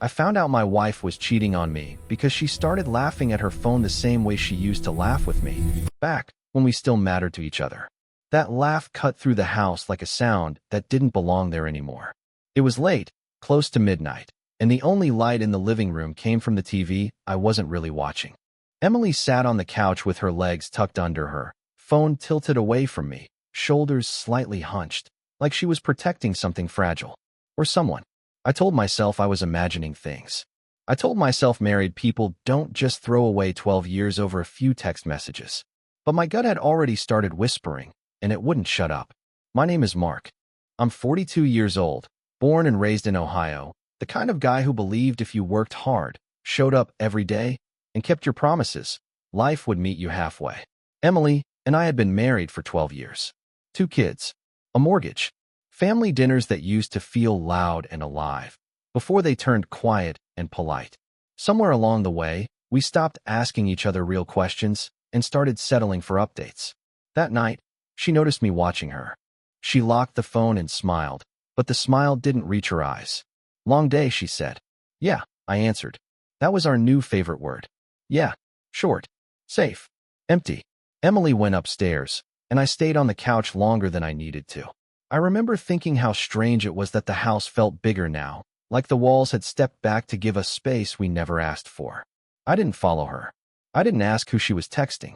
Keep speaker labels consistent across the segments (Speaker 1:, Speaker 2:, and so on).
Speaker 1: I found out my wife was cheating on me because she started laughing at her phone the same way she used to laugh with me, back when we still mattered to each other. That laugh cut through the house like a sound that didn't belong there anymore. It was late, close to midnight, and the only light in the living room came from the TV I wasn't really watching. Emily sat on the couch with her legs tucked under her, phone tilted away from me, shoulders slightly hunched, like she was protecting something fragile. Or someone. I told myself I was imagining things. I told myself married people don't just throw away 12 years over a few text messages. But my gut had already started whispering, and it wouldn't shut up. My name is Mark. I'm 42 years old, born and raised in Ohio, the kind of guy who believed if you worked hard, showed up every day, and kept your promises, life would meet you halfway. Emily and I had been married for 12 years. 2 kids, a mortgage, family dinners that used to feel loud and alive, before they turned quiet and polite. Somewhere along the way, we stopped asking each other real questions and started settling for updates. That night, she noticed me watching her. She locked the phone and smiled, but the smile didn't reach her eyes. Long day, she said. Yeah, I answered. That was our new favorite word. Yeah, short, safe, empty. Emily went upstairs, and I stayed on the couch longer than I needed to. I remember thinking how strange it was that the house felt bigger now, like the walls had stepped back to give us space we never asked for. I didn't follow her. I didn't ask who she was texting.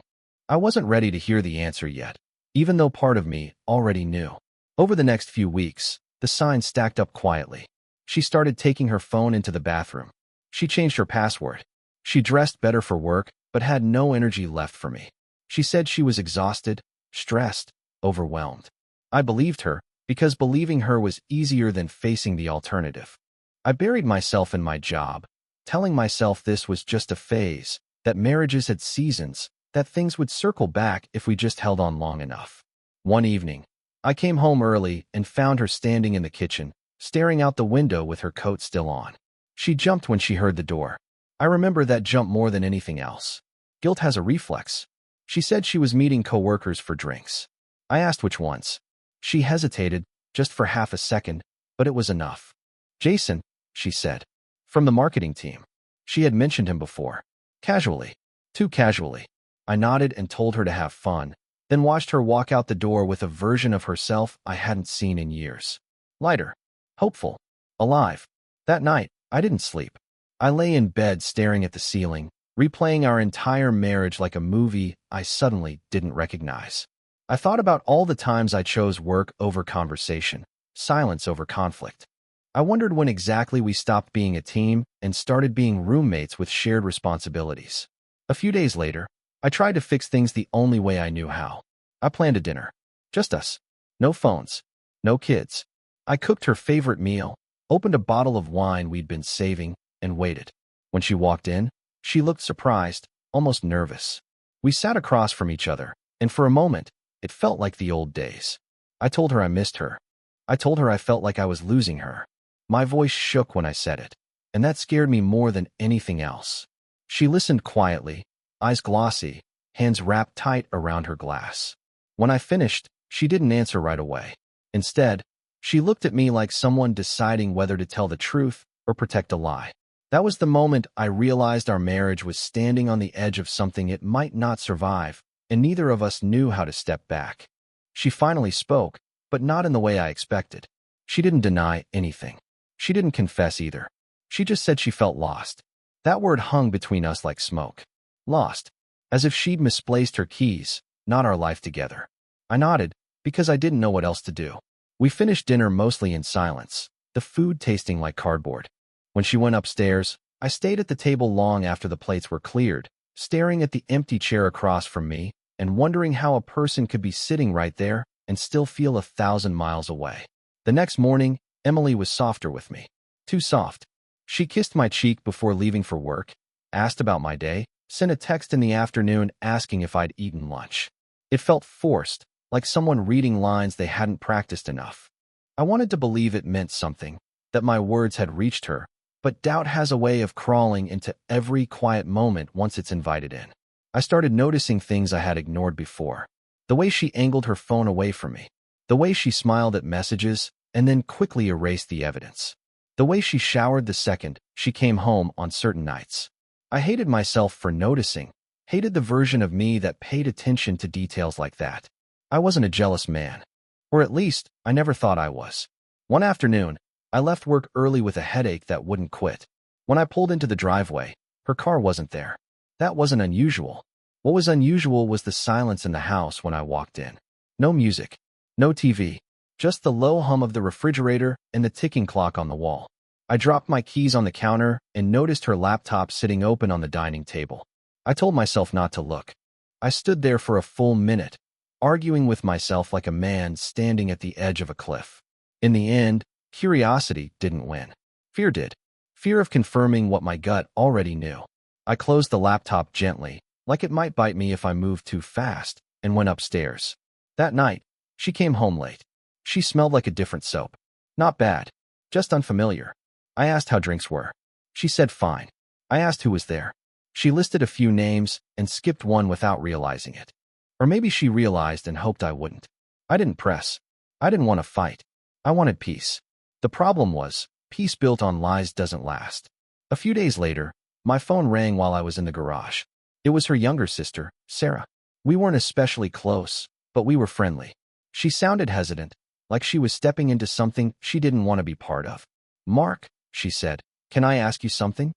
Speaker 1: I wasn't ready to hear the answer yet, even though part of me already knew. Over the next few weeks, the signs stacked up quietly. She started taking her phone into the bathroom. She changed her password. She dressed better for work, but had no energy left for me. She said she was exhausted, stressed, overwhelmed. I believed her, because believing her was easier than facing the alternative. I buried myself in my job, telling myself this was just a phase, that marriages had seasons, that things would circle back if we just held on long enough. One evening, I came home early and found her standing in the kitchen, staring out the window with her coat still on. She jumped when she heard the door. I remember that jump more than anything else. Guilt has a reflex. She said she was meeting coworkers for drinks. I asked which ones. She hesitated, just for half a second, but it was enough. Jason, she said. From the marketing team. She had mentioned him before. Casually. Too casually. I nodded and told her to have fun, then watched her walk out the door with a version of herself I hadn't seen in years. Lighter. Hopeful. Alive. That night, I didn't sleep. I lay in bed staring at the ceiling, replaying our entire marriage like a movie I suddenly didn't recognize. I thought about all the times I chose work over conversation, silence over conflict. I wondered when exactly we stopped being a team and started being roommates with shared responsibilities. A few days later, I tried to fix things the only way I knew how. I planned a dinner. Just us. No phones. No kids. I cooked her favorite meal, opened a bottle of wine we'd been saving, and waited. When she walked in, she looked surprised, almost nervous. We sat across from each other, and for a moment, it felt like the old days. I told her I missed her. I told her I felt like I was losing her. My voice shook when I said it, and that scared me more than anything else. She listened quietly, eyes glossy, hands wrapped tight around her glass. When I finished, she didn't answer right away. Instead, she looked at me like someone deciding whether to tell the truth or protect a lie. That was the moment I realized our marriage was standing on the edge of something it might not survive, and neither of us knew how to step back. She finally spoke, but not in the way I expected. She didn't deny anything. She didn't confess either. She just said she felt lost. That word hung between us like smoke. Lost. As if she'd misplaced her keys, not our life together. I nodded, because I didn't know what else to do. We finished dinner mostly in silence, the food tasting like cardboard. When she went upstairs, I stayed at the table long after the plates were cleared, staring at the empty chair across from me and wondering how a person could be sitting right there and still feel 1,000 miles away. The next morning, Emily was softer with me. Too soft. She kissed my cheek before leaving for work, asked about my day, sent a text in the afternoon asking if I'd eaten lunch. It felt forced, like someone reading lines they hadn't practiced enough. I wanted to believe it meant something, that my words had reached her, but doubt has a way of crawling into every quiet moment once it's invited in. I started noticing things I had ignored before. The way she angled her phone away from me. The way she smiled at messages and then quickly erased the evidence. The way she showered the second she came home on certain nights. I hated myself for noticing, hated the version of me that paid attention to details like that. I wasn't a jealous man. Or at least, I never thought I was. One afternoon, I left work early with a headache that wouldn't quit. When I pulled into the driveway, her car wasn't there. That wasn't unusual. What was unusual was the silence in the house when I walked in. No music, no TV, just the low hum of the refrigerator and the ticking clock on the wall. I dropped my keys on the counter and noticed her laptop sitting open on the dining table. I told myself not to look. I stood there for a full minute, arguing with myself like a man standing at the edge of a cliff. In the end, curiosity didn't win. Fear did. Fear of confirming what my gut already knew. I closed the laptop gently, like it might bite me if I moved too fast, and went upstairs. That night, she came home late. She smelled like a different soap. Not bad, just unfamiliar. I asked how drinks were. She said fine. I asked who was there. She listed a few names and skipped one without realizing it. Or maybe she realized and hoped I wouldn't. I didn't press. I didn't want to fight. I wanted peace. The problem was, peace built on lies doesn't last. A few days later, my phone rang while I was in the garage. It was her younger sister, Sarah. We weren't especially close, but we were friendly. She sounded hesitant, like she was stepping into something she didn't want to be part of. "Mark," she said, "can I ask you something?"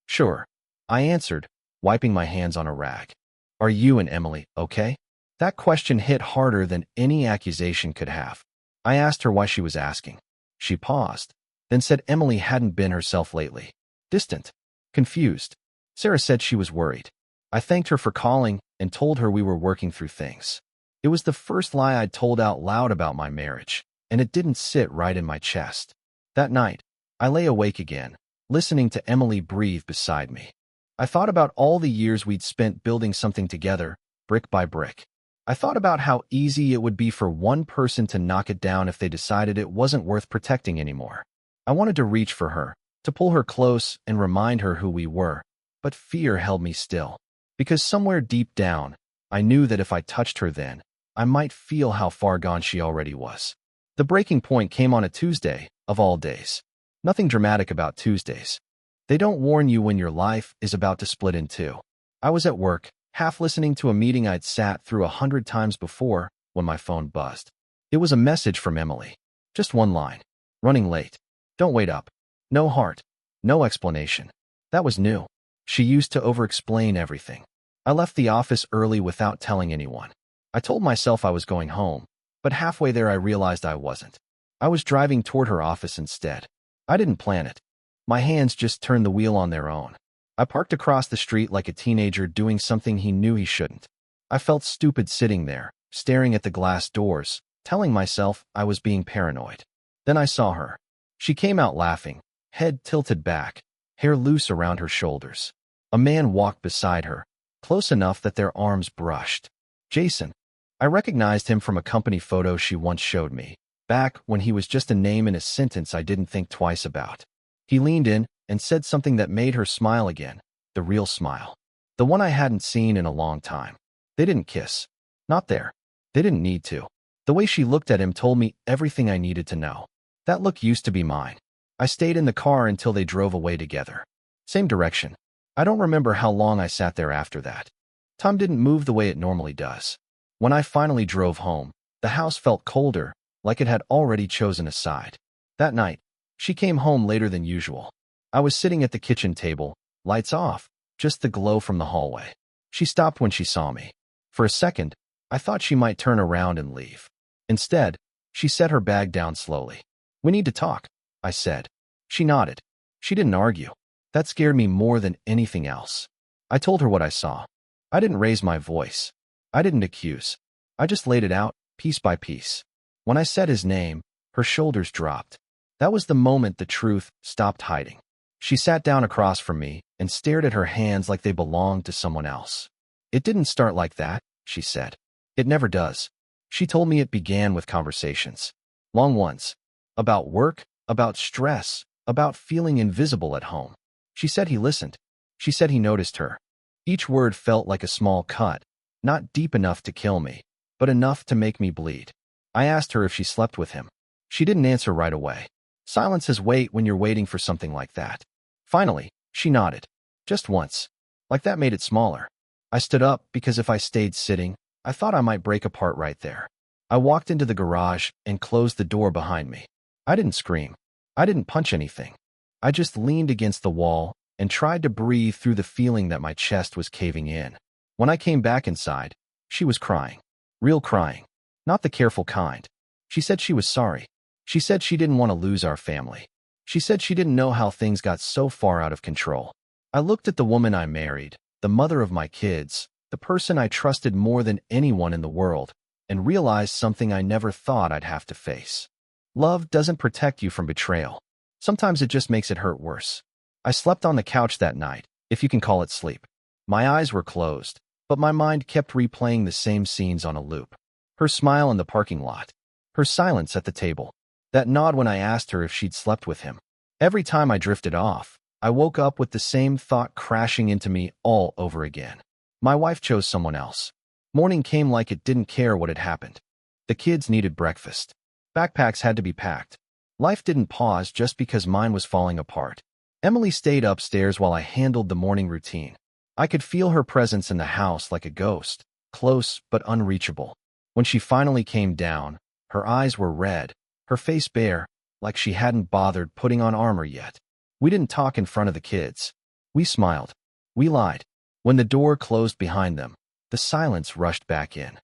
Speaker 1: "Sure," I answered, wiping my hands on a rag. "Are you and Emily okay?" That question hit harder than any accusation could have. I asked her why she was asking. She paused, then said Emily hadn't been herself lately. Distant. Confused. Sarah said she was worried. I thanked her for calling and told her we were working through things. It was the first lie I'd told out loud about my marriage, and it didn't sit right in my chest. That night, I lay awake again, listening to Emily breathe beside me. I thought about all the years we'd spent building something together, brick by brick. I thought about how easy it would be for one person to knock it down if they decided it wasn't worth protecting anymore. I wanted to reach for her, to pull her close and remind her who we were, but fear held me still. Because somewhere deep down, I knew that if I touched her then, I might feel how far gone she already was. The breaking point came on a Tuesday, of all days. Nothing dramatic about Tuesdays. They don't warn you when your life is about to split in two. I was at work, half listening to a meeting I'd sat through 100 times before, when my phone buzzed. It was a message from Emily. Just one line. "Running late. Don't wait up." No heart. No explanation. That was new. She used to over-explain everything. I left the office early without telling anyone. I told myself I was going home, but halfway there I realized I wasn't. I was driving toward her office instead. I didn't plan it. My hands just turned the wheel on their own. I parked across the street like a teenager doing something he knew he shouldn't. I felt stupid sitting there, staring at the glass doors, telling myself I was being paranoid. Then I saw her. She came out laughing, head tilted back, hair loose around her shoulders. A man walked beside her, close enough that their arms brushed. Jason. I recognized him from a company photo she once showed me, back when he was just a name in a sentence I didn't think twice about. He leaned in and said something that made her smile again, the real smile. The one I hadn't seen in a long time. They didn't kiss. Not there. They didn't need to. The way she looked at him told me everything I needed to know. That look used to be mine. I stayed in the car until they drove away together. Same direction. I don't remember how long I sat there after that. Time didn't move the way it normally does. When I finally drove home, the house felt colder, like it had already chosen a side. That night, she came home later than usual. I was sitting at the kitchen table, lights off, just the glow from the hallway. She stopped when she saw me. For a second, I thought she might turn around and leave. Instead, she set her bag down slowly. "We need to talk," I said. She nodded. She didn't argue. That scared me more than anything else. I told her what I saw. I didn't raise my voice. I didn't accuse. I just laid it out, piece by piece. When I said his name, her shoulders dropped. That was the moment the truth stopped hiding. She sat down across from me and stared at her hands like they belonged to someone else. "It didn't start like that," she said. "It never does." She told me it began with conversations. Long ones. About work, about stress, about feeling invisible at home. She said he listened. She said he noticed her. Each word felt like a small cut, not deep enough to kill me, but enough to make me bleed. I asked her if she slept with him. She didn't answer right away. Silence has weight when you're waiting for something like that. Finally, she nodded. Just once. Like that made it smaller. I stood up because if I stayed sitting, I thought I might break apart right there. I walked into the garage and closed the door behind me. I didn't scream. I didn't punch anything. I just leaned against the wall and tried to breathe through the feeling that my chest was caving in. When I came back inside, she was crying. Real crying. Not the careful kind. She said she was sorry. She said she didn't want to lose our family. She said she didn't know how things got so far out of control. I looked at the woman I married, the mother of my kids, the person I trusted more than anyone in the world, and realized something I never thought I'd have to face. Love doesn't protect you from betrayal. Sometimes it just makes it hurt worse. I slept on the couch that night, if you can call it sleep. My eyes were closed, but my mind kept replaying the same scenes on a loop. Her smile in the parking lot. Her silence at the table. That nod when I asked her if she'd slept with him. Every time I drifted off, I woke up with the same thought crashing into me all over again. My wife chose someone else. Morning came like it didn't care what had happened. The kids needed breakfast. Backpacks had to be packed. Life didn't pause just because mine was falling apart. Emily stayed upstairs while I handled the morning routine. I could feel her presence in the house like a ghost, close but unreachable. When she finally came down, her eyes were red, her face bare, like she hadn't bothered putting on armor yet. We didn't talk in front of the kids. We smiled. We lied. When the door closed behind them, the silence rushed back in.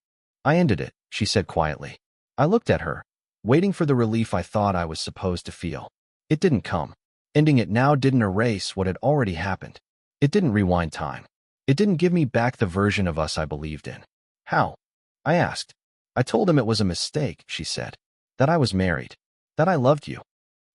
Speaker 1: I ended it, she said quietly. I looked at her, waiting for the relief I thought I was supposed to feel. It didn't come. Ending it now didn't erase what had already happened. It didn't rewind time. It didn't give me back the version of us I believed in. How? I asked. I told him it was a mistake, she said. That I was married. That I loved you.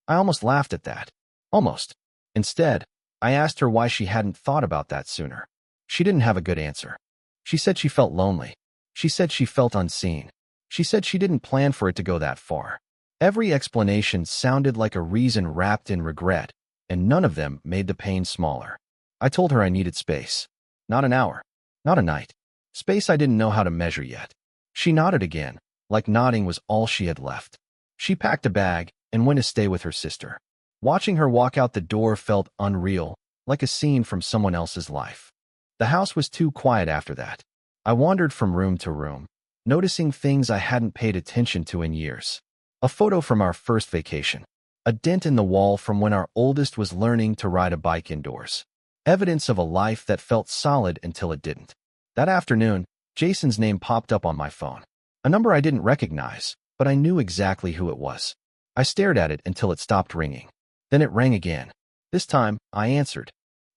Speaker 1: I almost laughed at that. Almost. Instead, I asked her why she hadn't thought about that sooner. She didn't have a good answer. She said she felt lonely. She said she felt unseen. She said she didn't plan for it to go that far. Every explanation sounded like a reason wrapped in regret, and none of them made the pain smaller. I told her I needed space. Not an hour. Not a night. Space I didn't know how to measure yet. She nodded again, like nodding was all she had left. She packed a bag and went to stay with her sister. Watching her walk out the door felt unreal, like a scene from someone else's life. The house was too quiet after that. I wandered from room to room, noticing things I hadn't paid attention to in years. A photo from our first vacation. A dent in the wall from when our oldest was learning to ride a bike indoors. Evidence of a life that felt solid until it didn't. That afternoon, Jason's name popped up on my phone. A number I didn't recognize, but I knew exactly who it was. I stared at it until it stopped ringing. Then it rang again. This time, I answered.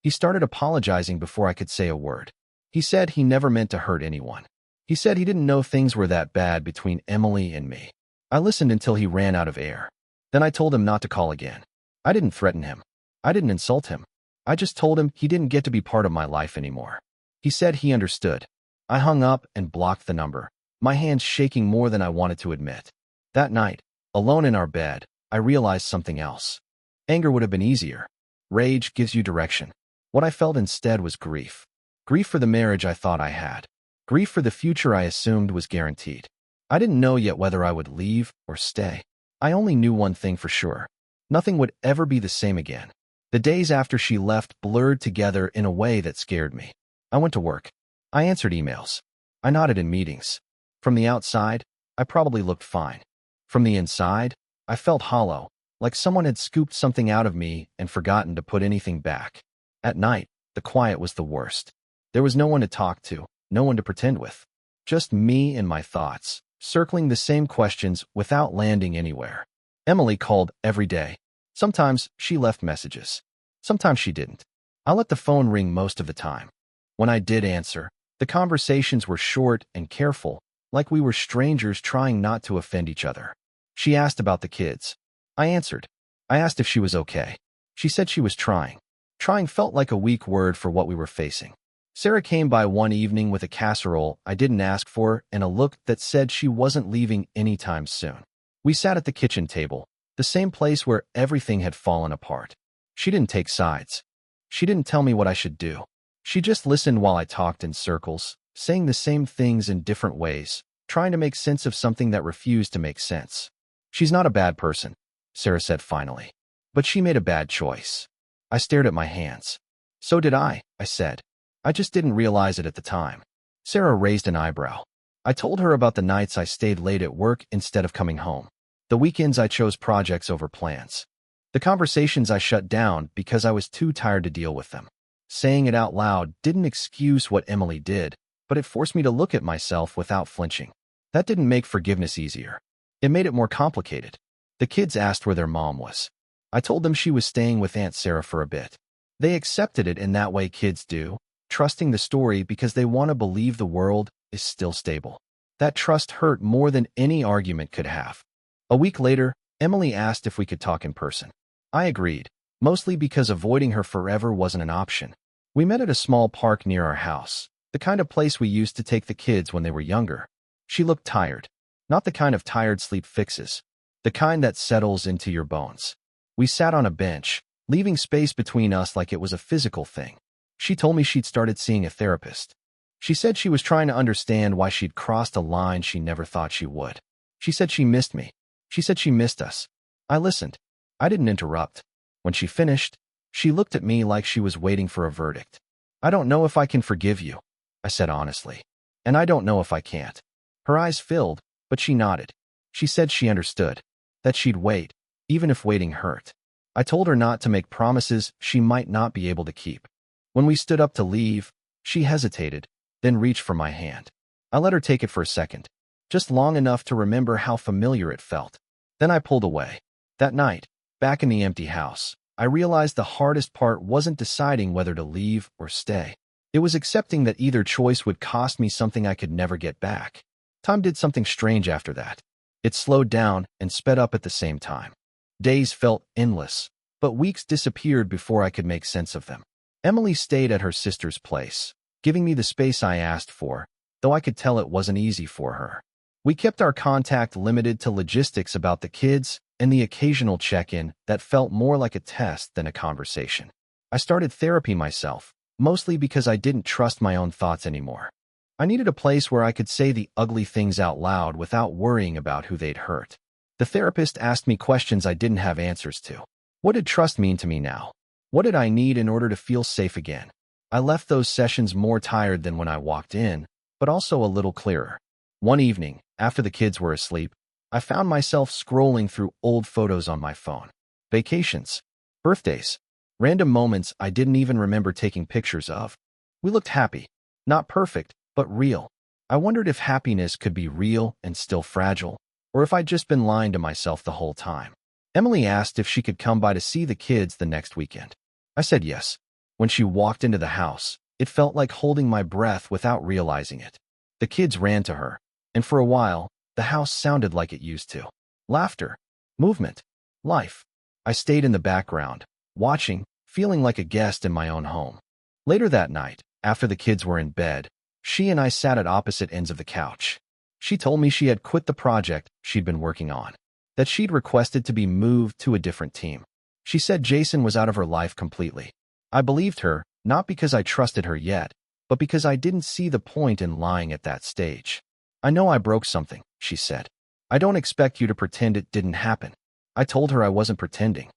Speaker 1: He started apologizing before I could say a word. He said he never meant to hurt anyone. He said he didn't know things were that bad between Emily and me. I listened until he ran out of air. Then I told him not to call again. I didn't threaten him. I didn't insult him. I just told him he didn't get to be part of my life anymore. He said he understood. I hung up and blocked the number, my hands shaking more than I wanted to admit. That night, alone in our bed, I realized something else. Anger would have been easier. Rage gives you direction. What I felt instead was grief. Grief for the marriage I thought I had. Grief for the future I assumed was guaranteed. I didn't know yet whether I would leave or stay. I only knew one thing for sure. Nothing would ever be the same again. The days after she left blurred together in a way that scared me. I went to work. I answered emails. I nodded in meetings. From the outside, I probably looked fine. From the inside, I felt hollow, like someone had scooped something out of me and forgotten to put anything back. At night, the quiet was the worst. There was no one to talk to, no one to pretend with. Just me and my thoughts, circling the same questions without landing anywhere. Emily called every day. Sometimes she left messages. Sometimes she didn't. I let the phone ring most of the time. When I did answer, the conversations were short and careful, like we were strangers trying not to offend each other. She asked about the kids. I answered. I asked if she was okay. She said she was trying. Trying felt like a weak word for what we were facing. Sarah came by one evening with a casserole I didn't ask for and a look that said she wasn't leaving anytime soon. We sat at the kitchen table, the same place where everything had fallen apart. She didn't take sides. She didn't tell me what I should do. She just listened while I talked in circles, saying the same things in different ways, trying to make sense of something that refused to make sense. She's not a bad person. Sarah said finally. But she made a bad choice. I stared at my hands. So did I said. I just didn't realize it at the time. Sarah raised an eyebrow. I told her about the nights I stayed late at work instead of coming home. The weekends I chose projects over plans. The conversations I shut down because I was too tired to deal with them. Saying it out loud didn't excuse what Emily did, but it forced me to look at myself without flinching. That didn't make forgiveness easier. It made it more complicated. The kids asked where their mom was. I told them she was staying with Aunt Sarah for a bit. They accepted it in that way kids do, trusting the story because they want to believe the world is still stable. That trust hurt more than any argument could have. A week later, Emily asked if we could talk in person. I agreed, mostly because avoiding her forever wasn't an option. We met at a small park near our house, the kind of place we used to take the kids when they were younger. She looked tired. Not the kind of tired sleep fixes. The kind that settles into your bones. We sat on a bench, leaving space between us like it was a physical thing. She told me she'd started seeing a therapist. She said she was trying to understand why she'd crossed a line she never thought she would. She said she missed me. She said she missed us. I listened. I didn't interrupt. When she finished, she looked at me like she was waiting for a verdict. I don't know if I can forgive you, I said honestly. And I don't know if I can't. Her eyes filled, but she nodded. She said she understood, that she'd wait, even if waiting hurt. I told her not to make promises she might not be able to keep. When we stood up to leave, she hesitated, then reached for my hand. I let her take it for a second, just long enough to remember how familiar it felt. Then I pulled away. That night, back in the empty house, I realized the hardest part wasn't deciding whether to leave or stay. It was accepting that either choice would cost me something I could never get back. Time did something strange after that. It slowed down and sped up at the same time. Days felt endless, but weeks disappeared before I could make sense of them. Emily stayed at her sister's place, giving me the space I asked for, though I could tell it wasn't easy for her. We kept our contact limited to logistics about the kids and the occasional check-in that felt more like a test than a conversation. I started therapy myself, mostly because I didn't trust my own thoughts anymore. I needed a place where I could say the ugly things out loud without worrying about who they'd hurt. The therapist asked me questions I didn't have answers to. What did trust mean to me now? What did I need in order to feel safe again? I left those sessions more tired than when I walked in, but also a little clearer. One evening, after the kids were asleep, I found myself scrolling through old photos on my phone. Vacations, birthdays, random moments I didn't even remember taking pictures of. We looked happy, not perfect, but real. I wondered if happiness could be real and still fragile, or if I'd just been lying to myself the whole time. Emily asked if she could come by to see the kids the next weekend. I said yes. When she walked into the house, it felt like holding my breath without realizing it. The kids ran to her, and for a while, the house sounded like it used to. Laughter, movement, life. I stayed in the background, watching, feeling like a guest in my own home. Later that night, after the kids were in bed, she and I sat at opposite ends of the couch. She told me she had quit the project she'd been working on, that she'd requested to be moved to a different team. She said Jason was out of her life completely. I believed her, not because I trusted her yet, but because I didn't see the point in lying at that stage. I know I broke something, she said. I don't expect you to pretend it didn't happen. I told her I wasn't pretending.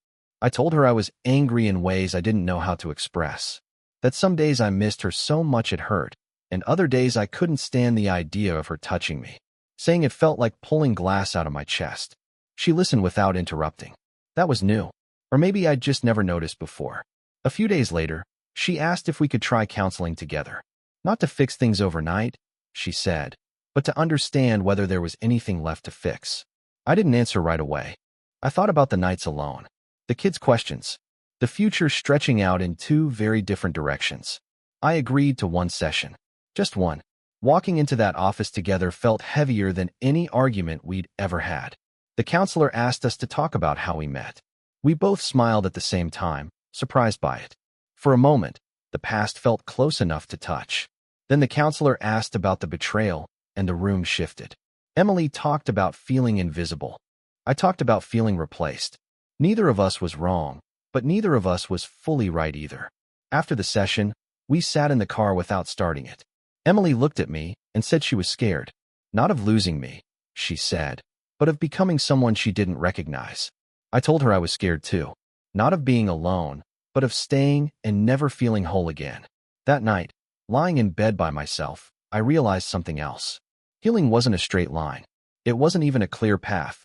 Speaker 1: I told her I was angry in ways I didn't know how to express. That some days I missed her so much it hurt, and other days I couldn't stand the idea of her touching me, saying it felt like pulling glass out of my chest. She listened without interrupting. That was new, or maybe I'd just never noticed before. A few days later, she asked if we could try counseling together. Not to fix things overnight, she said, but to understand whether there was anything left to fix. I didn't answer right away. I thought about the nights alone, the kids' questions, the future stretching out in two very different directions. I agreed to one session. Just one. Walking into that office together felt heavier than any argument we'd ever had. The counselor asked us to talk about how we met. We both smiled at the same time, surprised by it. For a moment, the past felt close enough to touch. Then the counselor asked about the betrayal, and the room shifted. Emily talked about feeling invisible. I talked about feeling replaced. Neither of us was wrong, but neither of us was fully right either. After the session, we sat in the car without starting it. Emily looked at me and said she was scared. Not of losing me, she said, but of becoming someone she didn't recognize. I told her I was scared too. Not of being alone, but of staying and never feeling whole again. That night, lying in bed by myself, I realized something else. Healing wasn't a straight line. It wasn't even a clear path.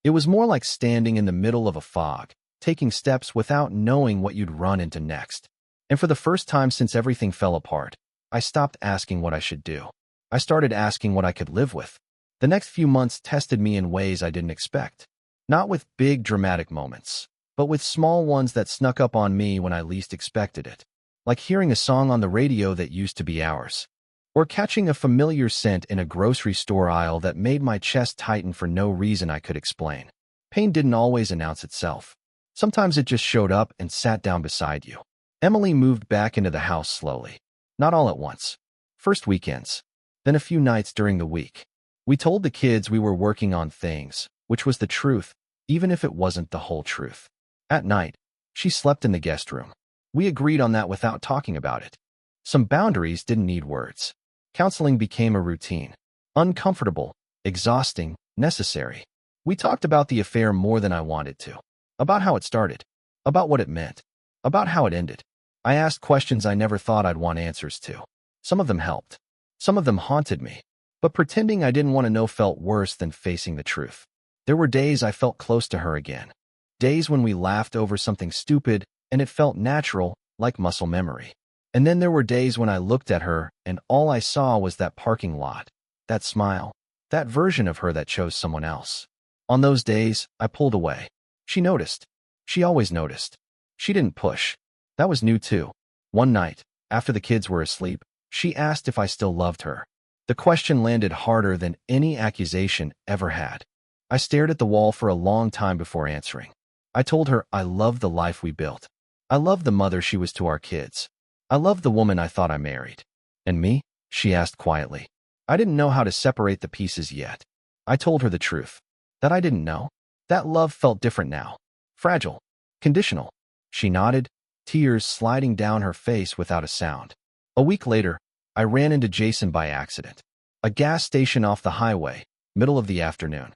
Speaker 1: It was more like standing in the middle of a fog, taking steps without knowing what you'd run into next. And for the first time since everything fell apart, I stopped asking what I should do. I started asking what I could live with. The next few months tested me in ways I didn't expect. Not with big dramatic moments, but with small ones that snuck up on me when I least expected it. Like hearing a song on the radio that used to be ours. Or catching a familiar scent in a grocery store aisle that made my chest tighten for no reason I could explain. Pain didn't always announce itself. Sometimes it just showed up and sat down beside you. Emily moved back into the house slowly. Not all at once. First weekends. Then a few nights during the week. We told the kids we were working on things, which was the truth, even if it wasn't the whole truth. At night, she slept in the guest room. We agreed on that without talking about it. Some boundaries didn't need words. Counseling became a routine. Uncomfortable, exhausting, necessary. We talked about the affair more than I wanted to. About how it started. About what it meant. About how it ended. I asked questions I never thought I'd want answers to. Some of them helped. Some of them haunted me. But pretending I didn't want to know felt worse than facing the truth. There were days I felt close to her again. Days when we laughed over something stupid and it felt natural, like muscle memory. And then there were days when I looked at her and all I saw was that parking lot, that smile, that version of her that chose someone else. On those days, I pulled away. She noticed. She always noticed. She didn't push. That was new too. One night, after the kids were asleep, she asked if I still loved her. The question landed harder than any accusation ever had. I stared at the wall for a long time before answering. I told her I loved the life we built. I loved the mother she was to our kids. I loved the woman I thought I married. And me? She asked quietly. I didn't know how to separate the pieces yet. I told her the truth. That I didn't know. That love felt different now. Fragile. Conditional. She nodded, tears sliding down her face without a sound. A week later, I ran into Jason by accident. A gas station off the highway, middle of the afternoon.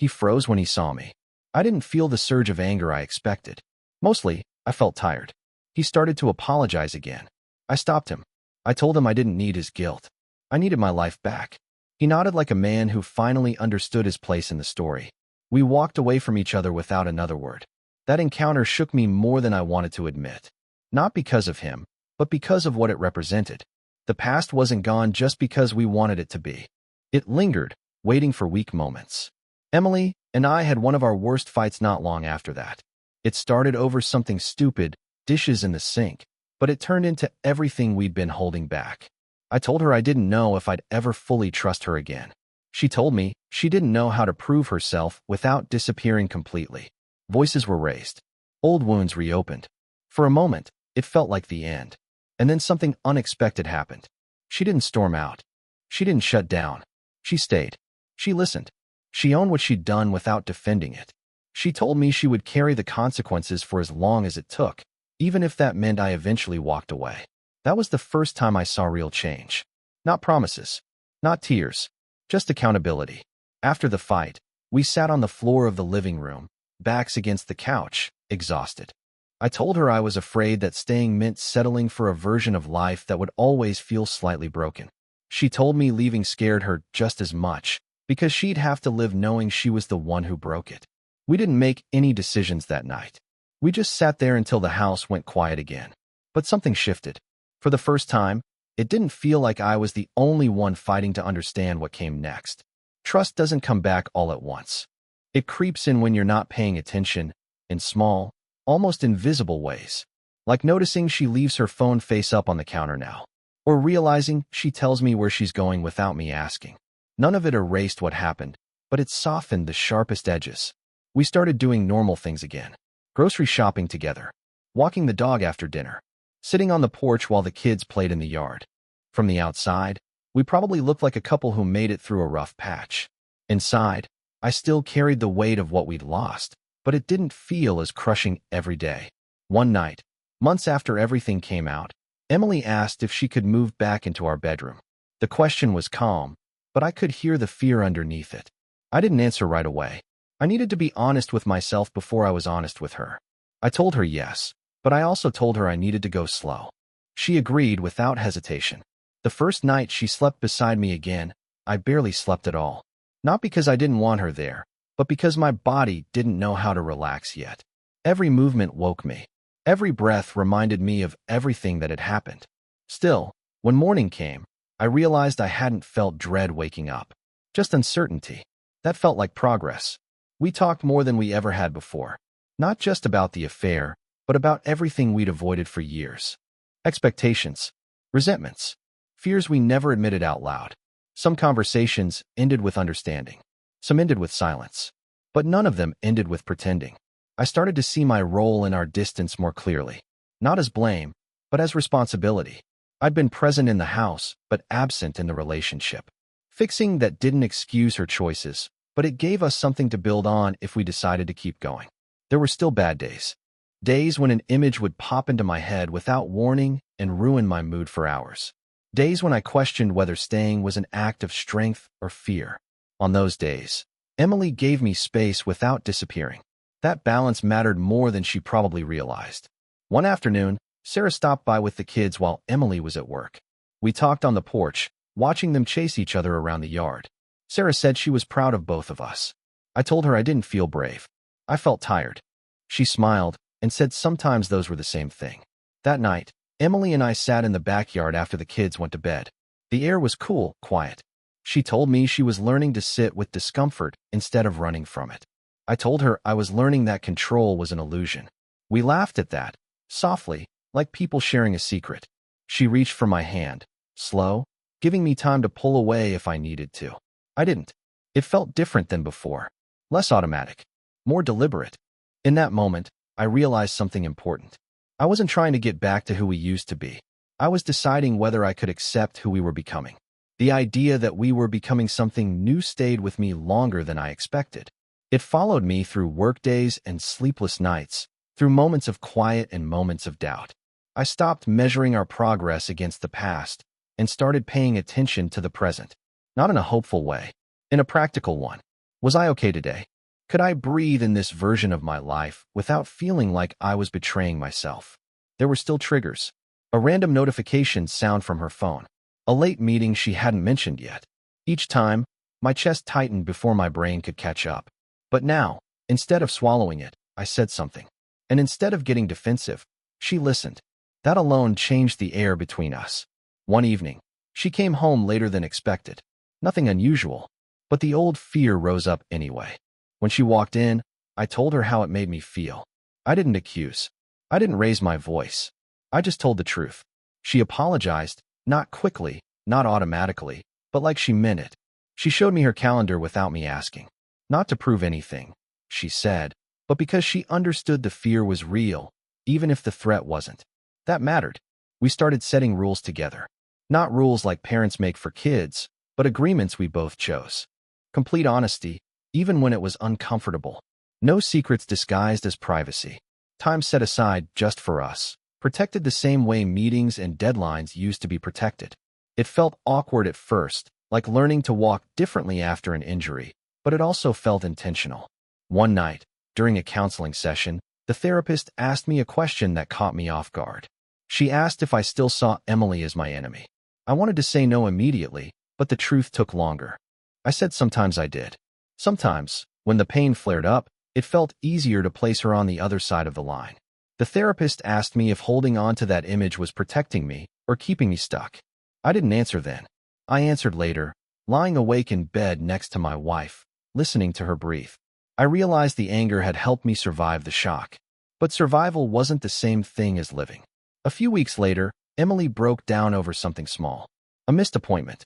Speaker 1: He froze when he saw me. I didn't feel the surge of anger I expected. Mostly, I felt tired. He started to apologize again. I stopped him. I told him I didn't need his guilt. I needed my life back. He nodded like a man who finally understood his place in the story. We walked away from each other without another word. That encounter shook me more than I wanted to admit. Not because of him, but because of what it represented. The past wasn't gone just because we wanted it to be. It lingered, waiting for weak moments. Emily and I had one of our worst fights not long after that. It started over something stupid, dishes in the sink, but it turned into everything we'd been holding back. I told her I didn't know if I'd ever fully trust her again. She told me she didn't know how to prove herself without disappearing completely. Voices were raised. Old wounds reopened. For a moment, it felt like the end. And then something unexpected happened. She didn't storm out. She didn't shut down. She stayed. She listened. She owned what she'd done without defending it. She told me she would carry the consequences for as long as it took, even if that meant I eventually walked away. That was the first time I saw real change. Not promises. Not tears. Just accountability. After the fight, we sat on the floor of the living room, backs against the couch, exhausted. I told her I was afraid that staying meant settling for a version of life that would always feel slightly broken. She told me leaving scared her just as much, because she'd have to live knowing she was the one who broke it. We didn't make any decisions that night. We just sat there until the house went quiet again. But something shifted. For the first time, it didn't feel like I was the only one fighting to understand what came next. Trust doesn't come back all at once. It creeps in when you're not paying attention, in small, almost invisible ways. Like noticing she leaves her phone face up on the counter now. Or realizing she tells me where she's going without me asking. None of it erased what happened, but it softened the sharpest edges. We started doing normal things again. Grocery shopping together. Walking the dog after dinner. Sitting on the porch while the kids played in the yard. From the outside, we probably looked like a couple who made it through a rough patch. Inside, I still carried the weight of what we'd lost, but it didn't feel as crushing every day. One night, months after everything came out, Emily asked if she could move back into our bedroom. The question was calm, but I could hear the fear underneath it. I didn't answer right away. I needed to be honest with myself before I was honest with her. I told her yes, but I also told her I needed to go slow. She agreed without hesitation. The first night she slept beside me again, I barely slept at all. Not because I didn't want her there, but because my body didn't know how to relax yet. Every movement woke me. Every breath reminded me of everything that had happened. Still, when morning came, I realized I hadn't felt dread waking up. Just uncertainty. That felt like progress. We talked more than we ever had before. Not just about the affair, but about everything we'd avoided for years. Expectations, resentments, fears we never admitted out loud. Some conversations ended with understanding. Some ended with silence. But none of them ended with pretending. I started to see my role in our distance more clearly. Not as blame, but as responsibility. I'd been present in the house, but absent in the relationship. Fixing that didn't excuse her choices, but it gave us something to build on if we decided to keep going. There were still bad days. Days when an image would pop into my head without warning and ruin my mood for hours. Days when I questioned whether staying was an act of strength or fear. On those days, Emily gave me space without disappearing. That balance mattered more than she probably realized. One afternoon, Sarah stopped by with the kids while Emily was at work. We talked on the porch, watching them chase each other around the yard. Sarah said she was proud of both of us. I told her I didn't feel brave. I felt tired. She smiled and said sometimes those were the same thing. That night, Emily and I sat in the backyard after the kids went to bed. The air was cool, quiet. She told me she was learning to sit with discomfort instead of running from it. I told her I was learning that control was an illusion. We laughed at that, softly, like people sharing a secret. She reached for my hand, slow, giving me time to pull away if I needed to. I didn't. It felt different than before. Less automatic. More deliberate. In that moment, I realized something important. I wasn't trying to get back to who we used to be. I was deciding whether I could accept who we were becoming. The idea that we were becoming something new stayed with me longer than I expected. It followed me through workdays and sleepless nights, through moments of quiet and moments of doubt. I stopped measuring our progress against the past and started paying attention to the present. Not in a hopeful way, in a practical one. Was I okay today? Could I breathe in this version of my life without feeling like I was betraying myself? There were still triggers. A random notification sound from her phone. A late meeting she hadn't mentioned yet. Each time, my chest tightened before my brain could catch up. But now, instead of swallowing it, I said something. And instead of getting defensive, she listened. That alone changed the air between us. One evening, she came home later than expected. Nothing unusual, but the old fear rose up anyway. When she walked in, I told her how it made me feel. I didn't accuse. I didn't raise my voice. I just told the truth. She apologized, not quickly, not automatically, but like she meant it. She showed me her calendar without me asking. Not to prove anything, she said, but because she understood the fear was real, even if the threat wasn't. That mattered. We started setting rules together. Not rules like parents make for kids, but agreements we both chose. Complete honesty, even when it was uncomfortable. No secrets disguised as privacy. Time set aside just for us. Protected the same way meetings and deadlines used to be protected. It felt awkward at first, like learning to walk differently after an injury, but it also felt intentional. One night, during a counseling session, the therapist asked me a question that caught me off guard. She asked if I still saw Emily as my enemy. I wanted to say no immediately, but the truth took longer. I said sometimes I did. Sometimes, when the pain flared up, it felt easier to place her on the other side of the line. The therapist asked me if holding on to that image was protecting me or keeping me stuck. I didn't answer then. I answered later, lying awake in bed next to my wife, listening to her breathe. I realized the anger had helped me survive the shock. But survival wasn't the same thing as living. A few weeks later, Emily broke down over something small. A missed appointment.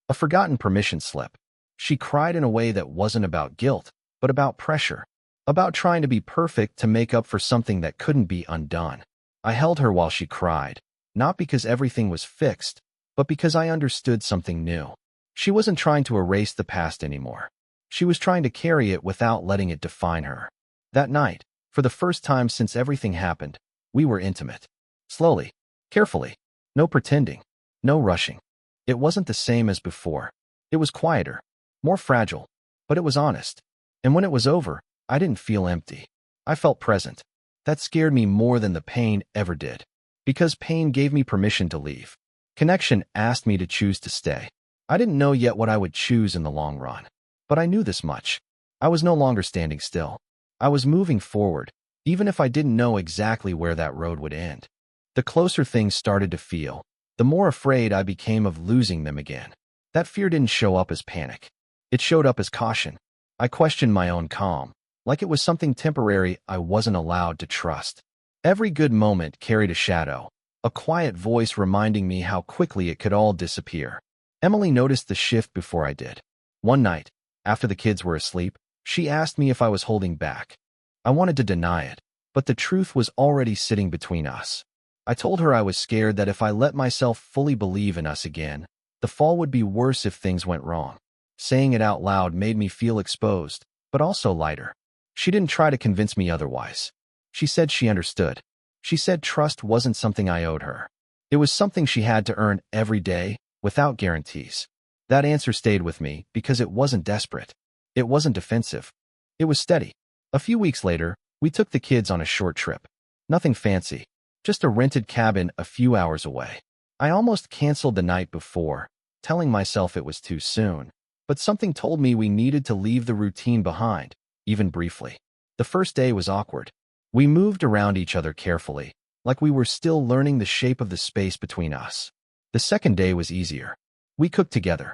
Speaker 1: A forgotten permission slip. She cried in a way that wasn't about guilt, but about pressure. About trying to be perfect to make up for something that couldn't be undone. I held her while she cried, not because everything was fixed, but because I understood something new. She wasn't trying to erase the past anymore. She was trying to carry it without letting it define her. That night, for the first time since everything happened, we were intimate. Slowly, carefully, no pretending, no rushing. It wasn't the same as before. It was quieter, more fragile, but it was honest. And when it was over, I didn't feel empty. I felt present. That scared me more than the pain ever did. Because pain gave me permission to leave. Connection asked me to choose to stay. I didn't know yet what I would choose in the long run. But I knew this much. I was no longer standing still. I was moving forward, even if I didn't know exactly where that road would end. The closer things started to feel, the more afraid I became of losing them again. That fear didn't show up as panic. It showed up as caution. I questioned my own calm, like it was something temporary I wasn't allowed to trust. Every good moment carried a shadow, a quiet voice reminding me how quickly it could all disappear. Emily noticed the shift before I did. One night, after the kids were asleep, she asked me if I was holding back. I wanted to deny it, but the truth was already sitting between us. I told her I was scared that if I let myself fully believe in us again, the fall would be worse if things went wrong. Saying it out loud made me feel exposed, but also lighter. She didn't try to convince me otherwise. She said she understood. She said trust wasn't something I owed her. It was something she had to earn every day, without guarantees. That answer stayed with me because it wasn't desperate. It wasn't defensive. It was steady. A few weeks later, we took the kids on a short trip. Nothing fancy, just a rented cabin a few hours away. I almost canceled the night before, telling myself it was too soon. But something told me we needed to leave the routine behind, even briefly. The first day was awkward. We moved around each other carefully, like we were still learning the shape of the space between us. The second day was easier. We cooked together.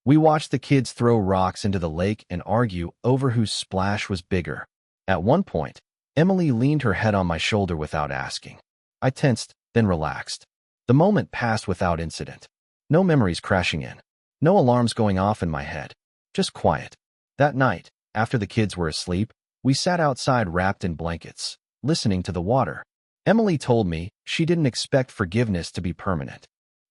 Speaker 1: We watched the kids throw rocks into the lake and argue over whose splash was bigger. At one point, Emily leaned her head on my shoulder without asking. I tensed, then relaxed. The moment passed without incident. No memories crashing in. No alarms going off in my head. Just quiet. That night, after the kids were asleep, we sat outside wrapped in blankets, listening to the water. Emily told me she didn't expect forgiveness to be permanent.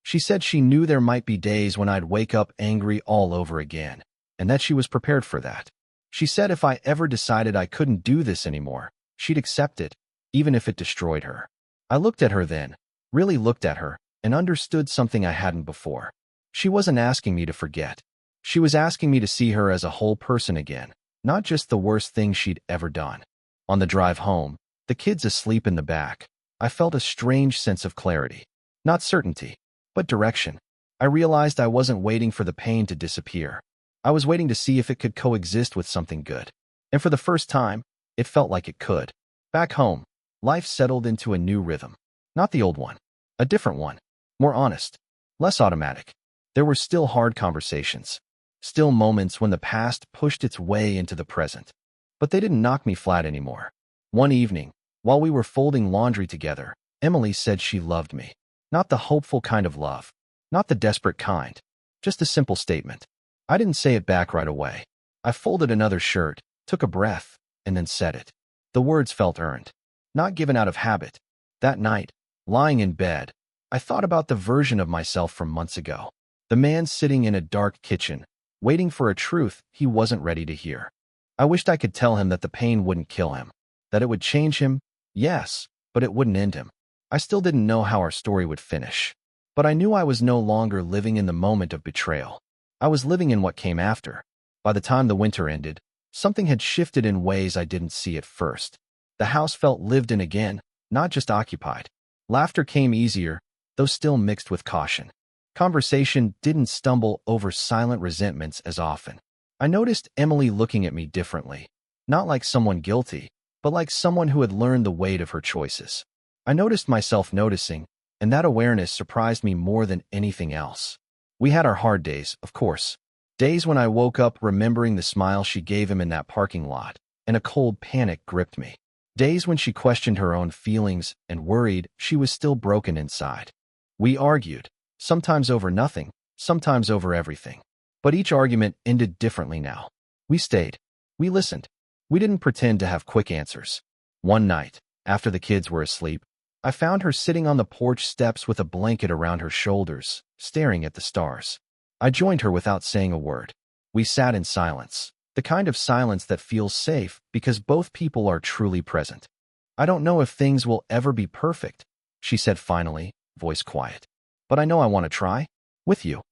Speaker 1: She said she knew there might be days when I'd wake up angry all over again, and that she was prepared for that. She said if I ever decided I couldn't do this anymore, she'd accept it, even if it destroyed her. I looked at her then, really looked at her, and understood something I hadn't before. She wasn't asking me to forget. She was asking me to see her as a whole person again, not just the worst thing she'd ever done. On the drive home, the kids asleep in the back, I felt a strange sense of clarity. Not certainty, but direction. I realized I wasn't waiting for the pain to disappear. I was waiting to see if it could coexist with something good. And for the first time, it felt like it could. Back home, life settled into a new rhythm. Not the old one. A different one. More honest. Less automatic. There were still hard conversations. Still moments when the past pushed its way into the present. But they didn't knock me flat anymore. One evening, while we were folding laundry together, Emily said she loved me. Not the hopeful kind of love. Not the desperate kind. Just a simple statement. I didn't say it back right away. I folded another shirt, took a breath, and then said it. The words felt earned. Not given out of habit. That night, lying in bed, I thought about the version of myself from months ago. The man sitting in a dark kitchen, waiting for a truth he wasn't ready to hear. I wished I could tell him that the pain wouldn't kill him. That it would change him, yes, but it wouldn't end him. I still didn't know how our story would finish. But I knew I was no longer living in the moment of betrayal. I was living in what came after. By the time the winter ended, something had shifted in ways I didn't see at first. The house felt lived in again, not just occupied. Laughter came easier, though still mixed with caution. Conversation didn't stumble over silent resentments as often. I noticed Emily looking at me differently. Not like someone guilty, but like someone who had learned the weight of her choices. I noticed myself noticing, and that awareness surprised me more than anything else. We had our hard days, of course. Days when I woke up remembering the smile she gave him in that parking lot, and a cold panic gripped me. Days when she questioned her own feelings and worried she was still broken inside. We argued, sometimes over nothing, sometimes over everything. But each argument ended differently now. We stayed. We listened. We didn't pretend to have quick answers. One night, after the kids were asleep, I found her sitting on the porch steps with a blanket around her shoulders, staring at the stars. I joined her without saying a word. We sat in silence, the kind of silence that feels safe because both people are truly present. I don't know if things will ever be perfect, she said finally, voice quiet. But I know I want to try. With you.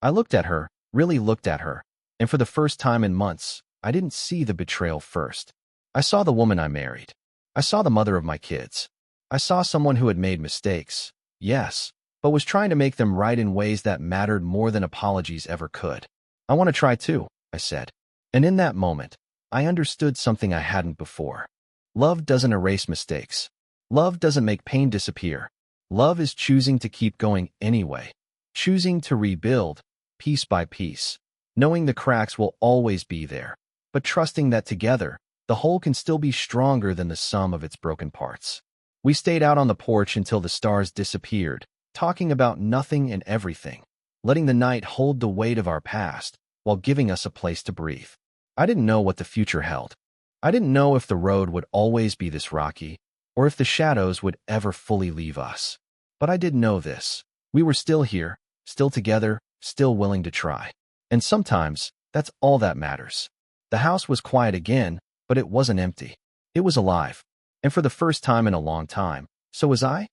Speaker 1: I looked at her, really looked at her, and for the first time in months, I didn't see the betrayal first. I saw the woman I married. I saw the mother of my kids. I saw someone who had made mistakes, yes, but was trying to make them right in ways that mattered more than apologies ever could. I want to try too, I said. And in that moment, I understood something I hadn't before. Love doesn't erase mistakes. Love doesn't make pain disappear. Love is choosing to keep going anyway, choosing to rebuild, piece by piece, knowing the cracks will always be there, but trusting that together, the whole can still be stronger than the sum of its broken parts. We stayed out on the porch until the stars disappeared, talking about nothing and everything, letting the night hold the weight of our past while giving us a place to breathe. I didn't know what the future held. I didn't know if the road would always be this rocky, or if the shadows would ever fully leave us. But I did know this. We were still here, still together, still willing to try. And sometimes, that's all that matters. The house was quiet again, but it wasn't empty. It was alive. And for the first time in a long time, so was I.